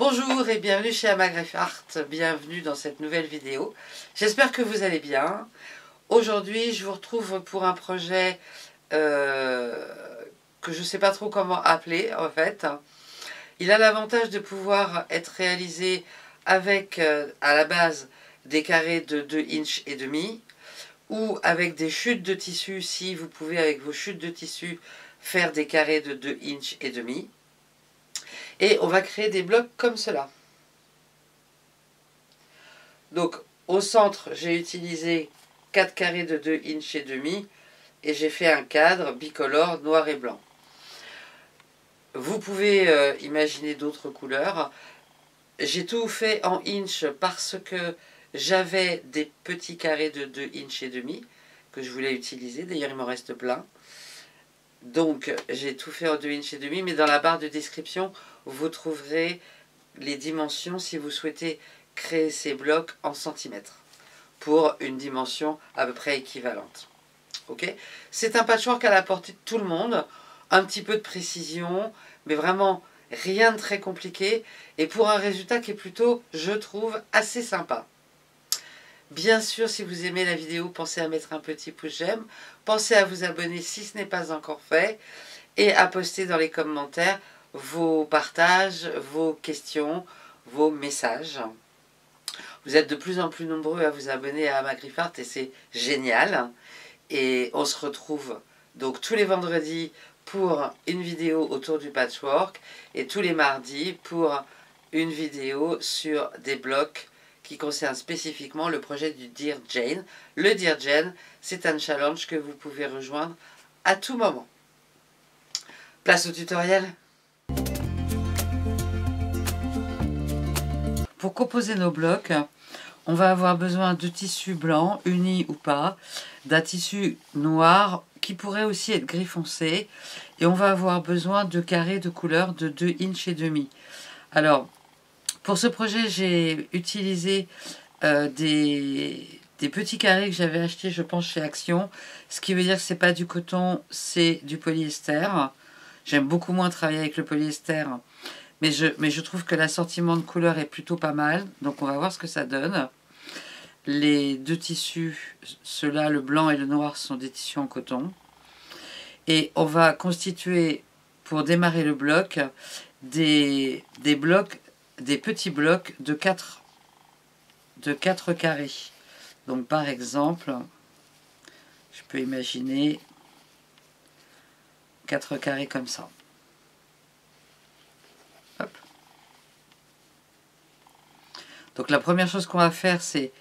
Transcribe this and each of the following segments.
Bonjour et bienvenue chez Amagraph Art, bienvenue dans cette nouvelle vidéo. J'espère que vous allez bien. Aujourd'hui je vous retrouve pour un projet que je ne sais pas trop comment appeler en fait. Il a l'avantage de pouvoir être réalisé avec à la base des carrés de 2 inches et demi ou avec des chutes de tissu si vous pouvez avec vos chutes de tissu faire des carrés de 2 inches et demi. Et on va créer des blocs comme cela. Donc au centre, j'ai utilisé 4 carrés de 2 inches et demi et j'ai fait un cadre bicolore noir et blanc. Vous pouvez imaginer d'autres couleurs. J'ai tout fait en inch parce que j'avais des petits carrés de 2 inches et demi que je voulais utiliser. D'ailleurs, il m'en reste plein. Donc j'ai tout fait en 2 inches et demi, mais dans la barre de description, vous trouverez les dimensions si vous souhaitez créer ces blocs en centimètres pour une dimension à peu près équivalente. Ok, c'est un patchwork à la portée de tout le monde, un petit peu de précision, mais vraiment rien de très compliqué et pour un résultat qui est plutôt, je trouve, assez sympa. Bien sûr, si vous aimez la vidéo, pensez à mettre un petit pouce j'aime, pensez à vous abonner si ce n'est pas encore fait et à poster dans les commentaires vos partages, vos questions, vos messages. Vous êtes de plus en plus nombreux à vous abonner à Amagraph Art et c'est génial. Et on se retrouve donc tous les vendredis pour une vidéo autour du patchwork et tous les mardis pour une vidéo sur des blocs qui concernent spécifiquement le projet du Dear Jane. Le Dear Jane, c'est un challenge que vous pouvez rejoindre à tout moment. Place au tutoriel. Pour composer nos blocs, on va avoir besoin de tissu blanc, uni ou pas, d'un tissu noir qui pourrait aussi être gris foncé, et on va avoir besoin de carrés de couleur de 2 inches et demi. Alors, pour ce projet, j'ai utilisé des petits carrés que j'avais achetés, je pense, chez Action, ce qui veut dire que ce n'est pas du coton, c'est du polyester. J'aime beaucoup moins travailler avec le polyester, mais je trouve que l'assortiment de couleurs est plutôt pas mal, donc on va voir ce que ça donne. Les deux tissus, ceux-là, le blanc et le noir, sont des tissus en coton. Et on va constituer, pour démarrer le bloc, des petits blocs de 4 carrés. Donc par exemple, je peux imaginer 4 carrés comme ça. Hop. Donc la première chose qu'on va faire, c'est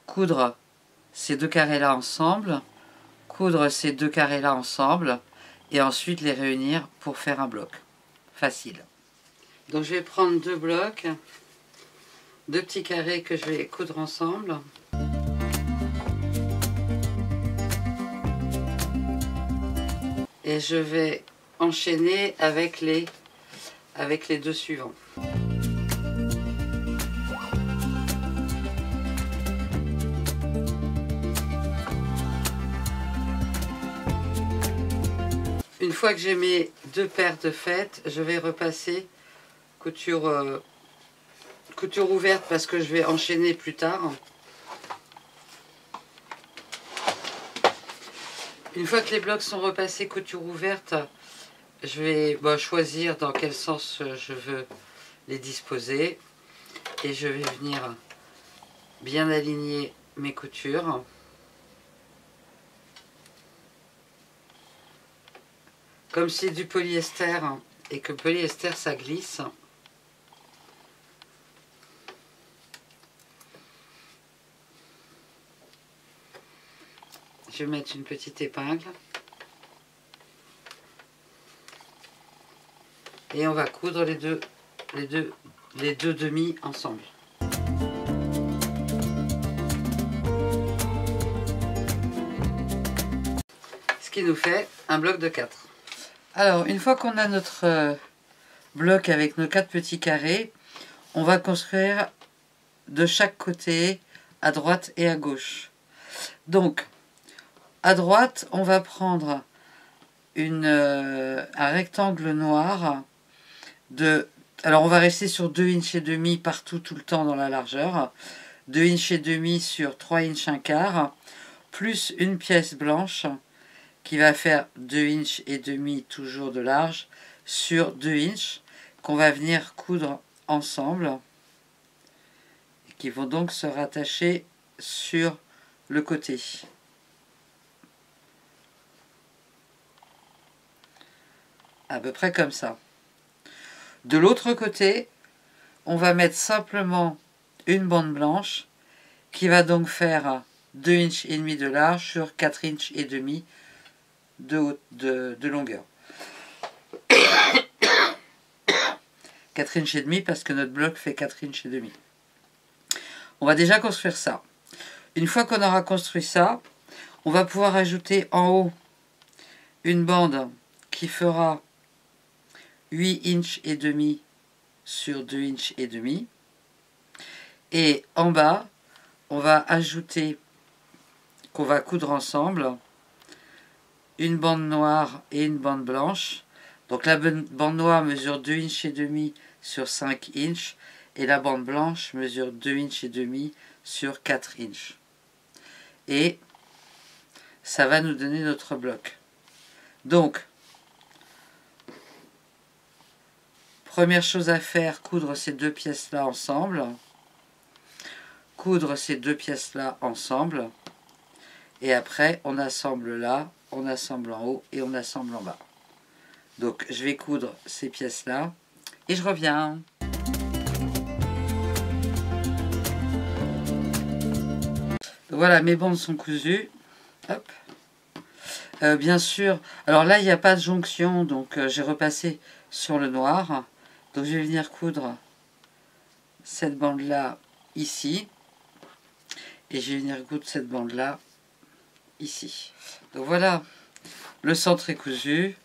coudre ces deux carrés là ensemble, coudre ces deux carrés là ensemble et ensuite les réunir pour faire un bloc. Facile. Donc je vais prendre deux blocs, deux petits carrés que je vais coudre ensemble. Et je vais enchaîner avec les deux suivants. Une fois que j'ai mes deux paires de faites, je vais repasser couture ouverte parce que je vais enchaîner plus tard. Une fois que les blocs sont repassés couture ouverte, je vais choisir dans quel sens je veux les disposer et je vais venir bien aligner mes coutures. Comme c'est du polyester et que le polyester ça glisse, je vais mettre une petite épingle et on va coudre les deux demi ensemble. Ce qui nous fait un bloc de 4. Alors, une fois qu'on a notre bloc avec nos 4 petits carrés, on va construire de chaque côté, à droite et à gauche. Donc, à droite, on va prendre un rectangle noir de Alors on va rester sur 2 inches et demi partout tout le temps dans la largeur. 2 inches et demi sur 3 inches un quart, plus une pièce blanche qui va faire 2 inches et demi toujours de large sur 2 inches qu'on va venir coudre ensemble et qui vont donc se rattacher sur le côté. À peu près comme ça. De l'autre côté, on va mettre simplement une bande blanche qui va donc faire 2 inches et demi de large sur 4 inches et demi de longueur. 4 inches et demi parce que notre bloc fait 4 inches et demi. On va déjà construire ça. Une fois qu'on aura construit ça, on va pouvoir ajouter en haut une bande qui fera 8 inches et demi sur 2 inches et demi. Et en bas, on va ajouter, qu'on va coudre ensemble, une bande noire et une bande blanche. Donc la bande noire mesure 2 inches et demi sur 5 inches et la bande blanche mesure 2 inches et demi sur 4 inches. Et ça va nous donner notre bloc. Donc, première chose à faire, coudre ces deux pièces-là ensemble. Coudre ces deux pièces-là ensemble. Et après, on assemble là, on assemble en haut et on assemble en bas. Donc, je vais coudre ces pièces-là et je reviens. Voilà, mes bandes sont cousues. Hop. Bien sûr, alors là, il n'y a pas de jonction, donc j'ai repassé sur le noir. Donc, je vais venir coudre cette bande-là ici. Et je vais venir coudre cette bande-là ici. Donc voilà, le centre est cousu.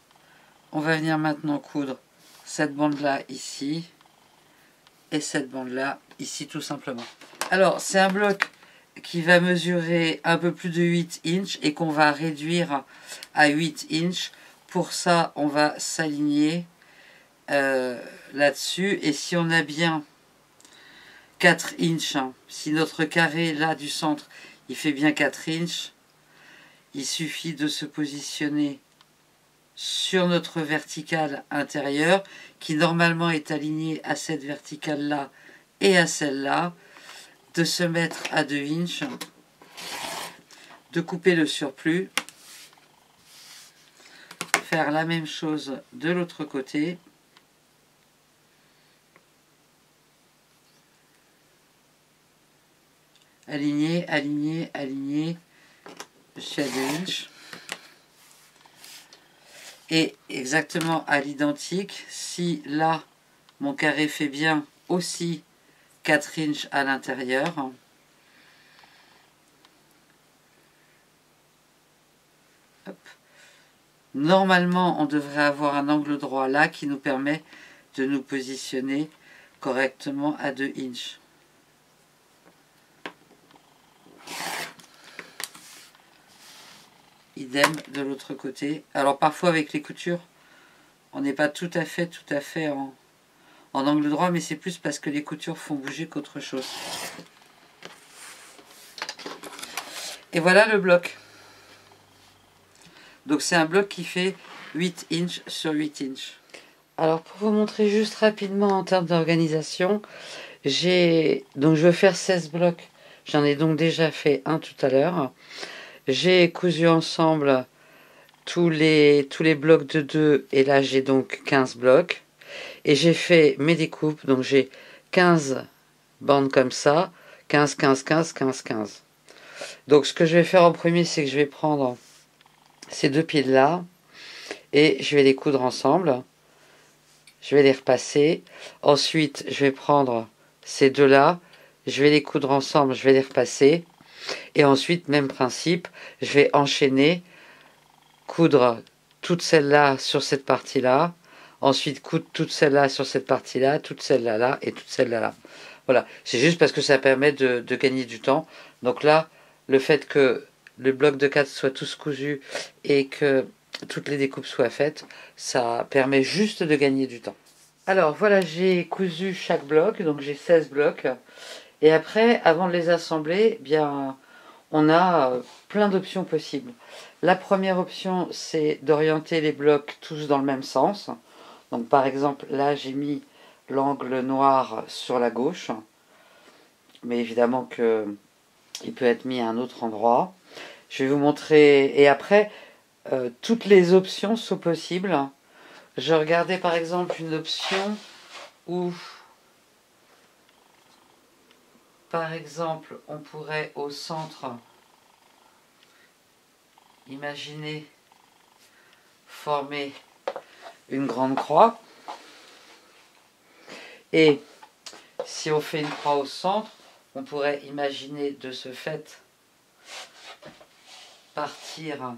On va venir maintenant coudre cette bande-là ici. Et cette bande-là ici, tout simplement. Alors, c'est un bloc qui va mesurer un peu plus de 8 inches et qu'on va réduire à 8 inches. Pour ça, on va s'aligner là-dessus. Et si on a bien 4 inches, hein, si notre carré là du centre, il fait bien 4 inches, il suffit de se positionner sur notre verticale intérieure, qui normalement est alignée à cette verticale-là et à celle-là, de se mettre à 2 inches, de couper le surplus, faire la même chose de l'autre côté, aligner, aligner, aligner, je suis à 2 inches. Et exactement à l'identique, si là, mon carré fait bien aussi 4 inches à l'intérieur, normalement, on devrait avoir un angle droit là qui nous permet de nous positionner correctement à 2 inches. Idem de l'autre côté. Alors parfois avec les coutures, on n'est pas tout à fait en angle droit, mais c'est plus parce que les coutures font bouger qu'autre chose. Et voilà le bloc. Donc c'est un bloc qui fait 8 inches sur 8 inches. Alors pour vous montrer juste rapidement en termes d'organisation, je veux faire 16 blocs. J'en ai donc déjà fait un tout à l'heure. J'ai cousu ensemble tous les blocs de 2 et là j'ai donc 15 blocs. Et j'ai fait mes découpes, donc j'ai 15 bandes comme ça, 15, 15, 15, 15, 15. Donc ce que je vais faire en premier, c'est que je vais prendre ces deux pieds-là et je vais les coudre ensemble. Je vais les repasser. Ensuite, je vais prendre ces deux-là, je vais les coudre ensemble, je vais les repasser. Et ensuite, même principe, je vais enchaîner, coudre toutes celles-là sur cette partie-là. Ensuite, coudre toutes celles-là sur cette partie-là, toutes celles-là là et toutes celles-là là. Voilà, c'est juste parce que ça permet de gagner du temps. Donc là, le fait que le bloc de 4 soit tous cousus et que toutes les découpes soient faites, ça permet juste de gagner du temps. Alors voilà, j'ai cousu chaque bloc, donc j'ai 16 blocs. Et après, avant de les assembler, eh bien, on a plein d'options possibles. La première option, c'est d'orienter les blocs tous dans le même sens. Donc par exemple, là j'ai mis l'angle noir sur la gauche. Mais évidemment qu'il peut être mis à un autre endroit. Je vais vous montrer. Et après, toutes les options sont possibles. Je regardais par exemple une option où, par exemple, on pourrait au centre imaginer former une grande croix. Et si on fait une croix au centre, on pourrait imaginer de ce fait partir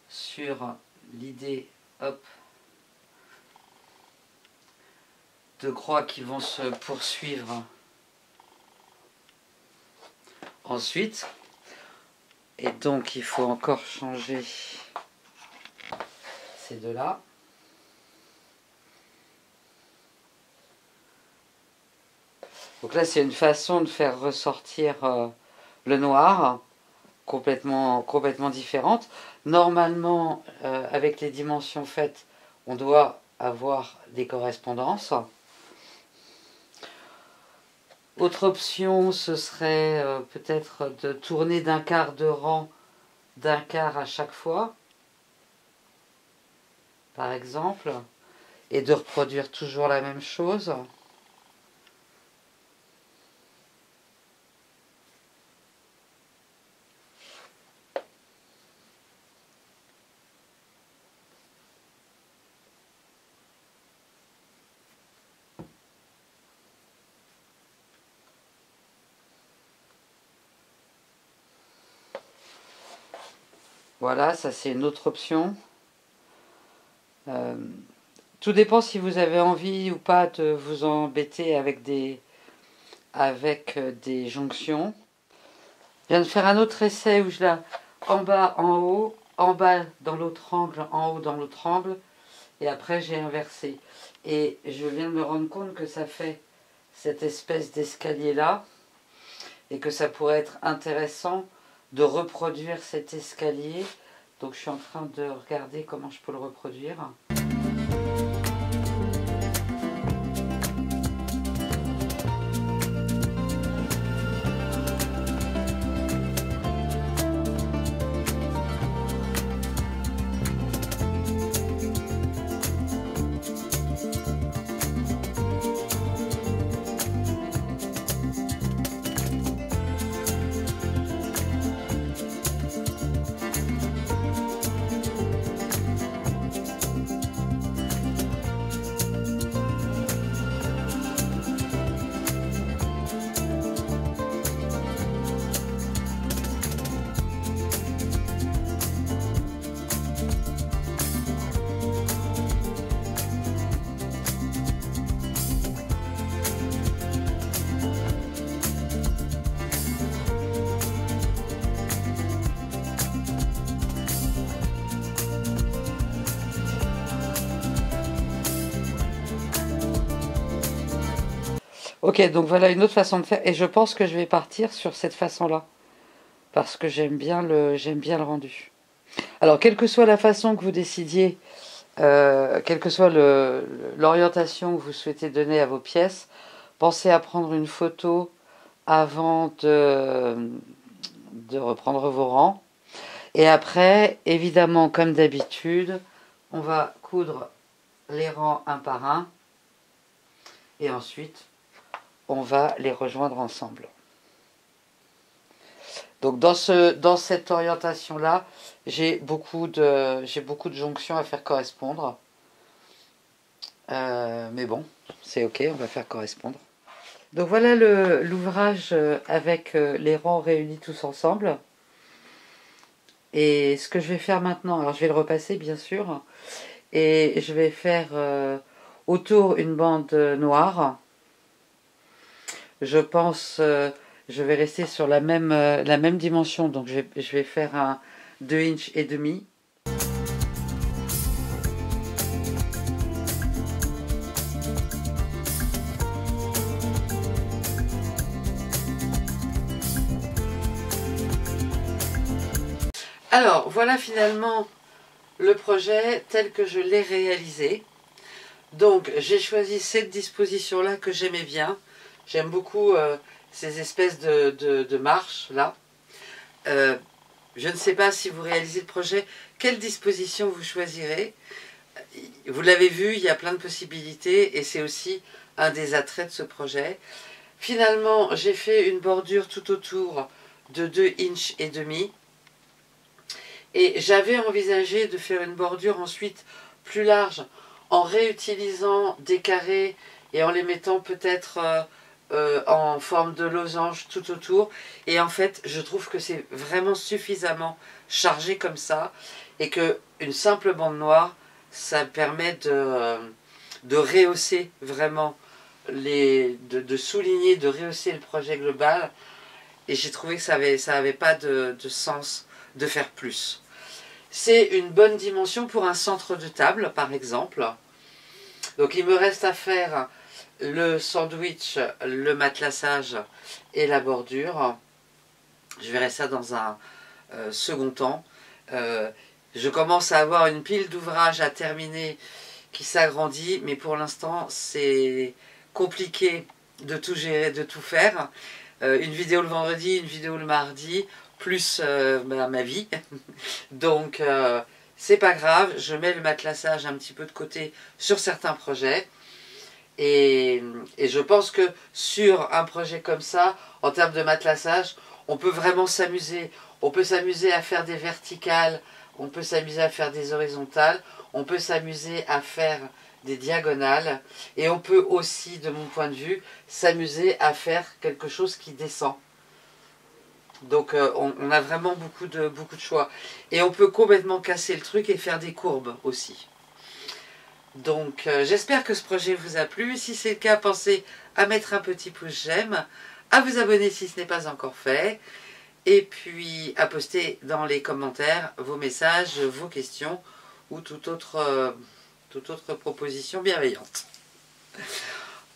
sur l'idée, hop, de croix qui vont se poursuivre ensuite. Et donc il faut encore changer ces deux-là. Donc là c'est une façon de faire ressortir le noir, complètement différente. Normalement, avec les dimensions faites, on doit avoir des correspondances. Autre option, ce serait peut-être de tourner d'un quart de rang, d'un quart à chaque fois, par exemple, et de reproduire toujours la même chose. Voilà, ça c'est une autre option. Tout dépend si vous avez envie ou pas de vous embêter avec des jonctions. Je viens de faire un autre essai où je la en bas, en bas dans l'autre angle, en haut dans l'autre angle, et après j'ai inversé. Et je viens de me rendre compte que ça fait cette espèce d'escalier là, et que ça pourrait être intéressant de reproduire cet escalier. Donc je suis en train de regarder comment je peux le reproduire. Ok, donc voilà une autre façon de faire. Et je pense que je vais partir sur cette façon-là. Parce que j'aime bien le rendu. Alors, quelle que soit la façon que vous décidiez, quelle que soit l'orientation que vous souhaitez donner à vos pièces, pensez à prendre une photo avant de reprendre vos rangs. Et après, évidemment, comme d'habitude, on va coudre les rangs un par un. Et ensuite, on va les rejoindre ensemble. Donc dans cette orientation-là, j'ai beaucoup de jonctions à faire correspondre. Mais bon, c'est ok, on va faire correspondre. Donc voilà l'ouvrage avec les rangs réunis tous ensemble. Et ce que je vais faire maintenant, alors je vais le repasser bien sûr, et je vais faire autour une bande noire. Je pense, je vais rester sur la même dimension, donc je vais faire un 2 inches et demi. Alors, voilà finalement le projet tel que je l'ai réalisé. Donc, j'ai choisi cette disposition-là que j'aimais bien. J'aime beaucoup ces espèces de marches là. Je ne sais pas si vous réalisez le projet, quelle disposition vous choisirez. Vous l'avez vu, il y a plein de possibilités et c'est aussi un des attraits de ce projet. Finalement, j'ai fait une bordure tout autour de 2 inches et demi. Et j'avais envisagé de faire une bordure ensuite plus large en réutilisant des carrés et en les mettant peut-être en forme de losange tout autour. Et en fait, je trouve que c'est vraiment suffisamment chargé comme ça et qu'une simple bande noire, ça permet de rehausser vraiment, de souligner, de rehausser le projet global. Et j'ai trouvé que ça avait pas de sens de faire plus. C'est une bonne dimension pour un centre de table, par exemple. Donc il me reste à faire le sandwich, le matelassage et la bordure. Je verrai ça dans un second temps. Je commence à avoir une pile d'ouvrages à terminer qui s'agrandit, mais pour l'instant c'est compliqué de tout gérer, de tout faire. Une vidéo le vendredi, une vidéo le mardi, plus ma vie. Donc c'est pas grave, je mets le matelassage un petit peu de côté sur certains projets. Et je pense que sur un projet comme ça, en termes de matelassage, on peut vraiment s'amuser. On peut s'amuser à faire des verticales, on peut s'amuser à faire des horizontales, on peut s'amuser à faire des diagonales. Et on peut aussi, de mon point de vue, s'amuser à faire quelque chose qui descend. Donc on a vraiment beaucoup de choix. Et on peut complètement casser le truc et faire des courbes aussi. Donc j'espère que ce projet vous a plu. Si c'est le cas, pensez à mettre un petit pouce j'aime, à vous abonner si ce n'est pas encore fait, et puis à poster dans les commentaires vos messages, vos questions ou toute autre proposition bienveillante.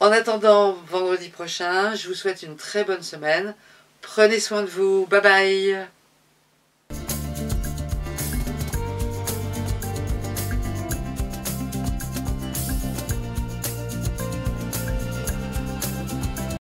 En attendant vendredi prochain, je vous souhaite une très bonne semaine. Prenez soin de vous. Bye bye.